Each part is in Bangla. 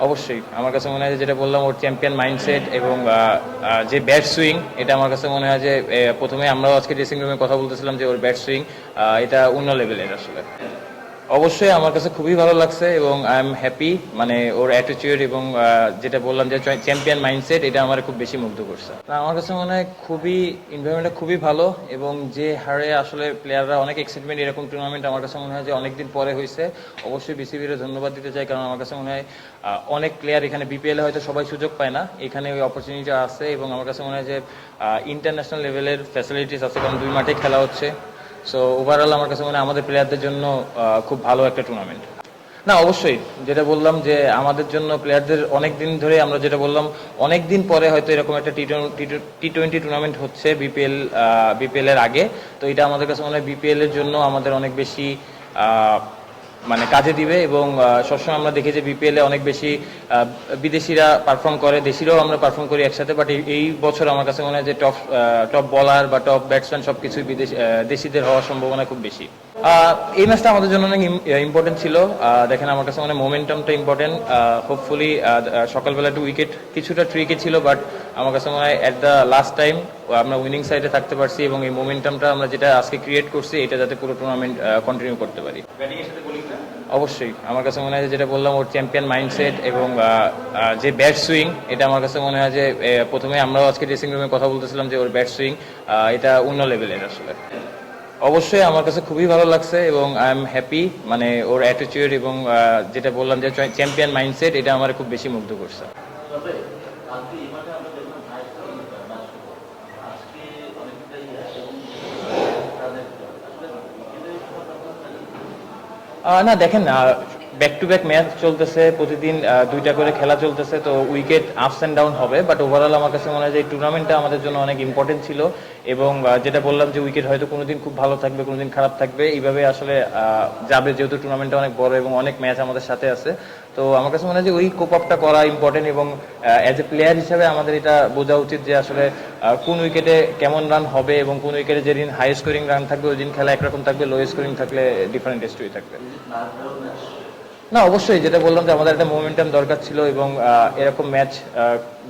অবশ্যই আমার কাছে মনে হয় যে যেটা বললাম ওর চ্যাম্পিয়ন মাইন্ডসেট এবং যে ব্যাট সুইং, এটা আমার কাছে মনে হয় যে প্রথমে আমরাও আজকে ড্রেসিং রুমে কথা বলতেছিলাম যে ওর ব্যাট সুইং এটা অন্য লেভেলের আসলে। অবশ্যই আমার কাছে খুবই ভালো লাগছে এবং আই এম হ্যাপি, মানে ওর অ্যাটিটিউড এবং যেটা বললাম যে চ্যাম্পিয়ন মাইন্ডসেট, এটা আমার খুব বেশি মুগ্ধ করছে। আমার কাছে মনে হয় খুবই এনভায়রনমেন্টটা খুবই ভালো এবং যে হারে আসলে প্লেয়াররা অনেক এক্সাইটমেন্ট, এরকম টুর্নামেন্ট আমার কাছে মনে হয় যে অনেকদিন পরে হয়েছে। অবশ্যই বিসিবির ধন্যবাদ দিতে চাই, কারণ আমার কাছে মনে হয় অনেক প্লেয়ার এখানে বিপিএল হয়তো সবাই সুযোগ পায় না, এখানে ওই অপরচুনিটি আছে এবং আমার কাছে মনে হয় যে ইন্টারন্যাশনাল লেভেলের ফ্যাসিলিটিস আছে, কারণ দুই মাঠে খেলা হচ্ছে। সো ওভারঅল আমার কাছে মনে হয় আমাদের প্লেয়ারদের জন্য খুব ভালো একটা টুর্নামেন্ট। না, অবশ্যই যেটা বললাম যে আমাদের জন্য প্লেয়ারদের অনেক দিন ধরে, আমরা যেটা বললাম অনেক দিন পরে হয়তো এরকম একটা টি-20 টুর্নামেন্ট হচ্ছে বিপিএল এর আগে। তো এটা আমাদের কাছে মনে হয় বিপিএল এর জন্য আমাদের অনেক বেশি মানে কাজে দিবে এবং সবসময় আমরা দেখি যে বিপিএল এ অনেক বেশি বিদেশিরা পারফর্ম করে, দেশিরাও আমরা পারফর্ম করি একসাথে, বাট এই বছর আমার কাছে মনে হয় যে টপ বলার বা টপ ব্যাটসম্যান সবকিছুই দেশিদের হওয়ার সম্ভাবনা খুব বেশি। এই ম্যাচটা আমাদের জন্য অনেক ইম্পর্টেন্ট ছিল। দেখেন আমার কাছে মনে মোমেন্টামটা ইম্পর্টেন্ট। হোপফুলি সকালবেলা একটু উইকেট কিছুটা ট্রিকে ছিল, বাট আমার কাছে মনে হয় অ্যাট দ্য লাস্ট টাইম আমরা উইনিং সাইডে থাকতে পারছি এবং এই মোমেন্টামটা আমরা যেটা আজকে ক্রিয়েট করছি, এটা যাতে পুরো টুর্নামেন্ট কন্টিনিউ করতে পারি। অবশ্যই আমার কাছে মনে হয় যেটা বললাম ওর চ্যাম্পিয়ন মাইন্ডসেট এবং যে ব্যাট সুইং, এটা আমার কাছে মনে হয় যে প্রথমে আমরাও আজকে ড্রেসিং রুমে কথা বলতেছিলাম যে ওর ব্যাট সুইং এটা অন্য লেভেলের আসলে। অবশ্যই আমার কাছে খুবই ভালো লাগছে এবং আই এম হ্যাপি, মানে ওর অ্যাটিটিউড এবং যেটা বললাম যে চ্যাম্পিয়ন মাইন্ডসেট, এটা আমার খুব বেশি মুগ্ধ করছে। না দেখেন, ব্যাক টু ব্যাক ম্যাচ চলতেছে, প্রতিদিন দুইটা করে খেলা চলতেছে, তো উইকেট আপস অ্যান্ড ডাউন হবে, বাট ওভারঅল আমার কাছে মনে হয় যে এই টুর্নামেন্টটা আমাদের জন্য অনেক ইম্পর্টেন্ট ছিল এবং যেটা বললাম যে উইকেট হয়তো কোনোদিন খুব ভালো থাকবে, কোনোদিন খারাপ থাকবে, এইভাবে আসলে যাবে, যেহেতু টুর্নামেন্টটা অনেক বড় এবং অনেক ম্যাচ আমাদের সাথে আছে। তো আমার কাছে মনে হয় যে ওই কোপ আপটা করা ইম্পর্টেন্ট এবং অ্যাজ এ প্লেয়ার হিসেবে আমাদের এটা বোঝা উচিত যে আসলে কোন উইকেটে কেমন রান হবে এবং কোন উইকেটে যেদিন হাই স্কোরিং রান থাকবে ওই দিন খেলা একরকম থাকবে, লো স্কোরিং থাকলে ডিফারেন্ট স্টোরি থাকবে। না, অবশ্যই যেটা বললাম যে আমাদের একটা মোমেন্টাম দরকার ছিল এবং এরকম ম্যাচ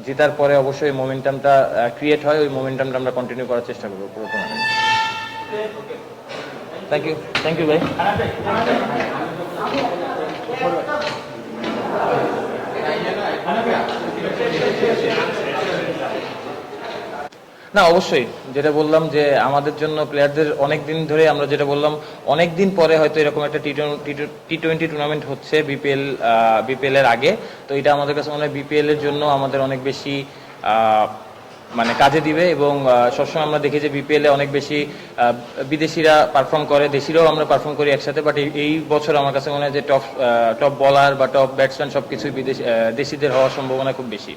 জেতার পরে অবশ্যই মোমেন্টামটা ক্রিয়েট হয়, ওই মোমেন্টামটা আমরা কন্টিনিউ করার চেষ্টা করবো পুরো টুর্নামেন্ট। থ্যাংক ইউ ভাই। না, অবশ্যই যেটা বললাম যে আমাদের জন্য প্লেয়ারদের অনেক দিন ধরে, আমরা যেটা বললাম অনেক দিন পরে হয়তো এরকম একটা টি-20 টুর্নামেন্ট হচ্ছে বিপিএল এর আগে। তো এটা আমাদের কাছে মনে হয় বিপিএল এর জন্য আমাদের অনেক বেশি মানে কাজে দিবে এবং সবসময় আমরা দেখি যে বিপিএল এ অনেক বেশি বিদেশিরা পারফর্ম করে, দেশিরাও আমরা পারফর্ম করি একসাথে, বাট এই বছর আমার কাছে মনে হয় যে টপ বলার বা টপ ব্যাটসম্যান সবকিছুই দেশিদের হওয়ার সম্ভাবনা খুব বেশি।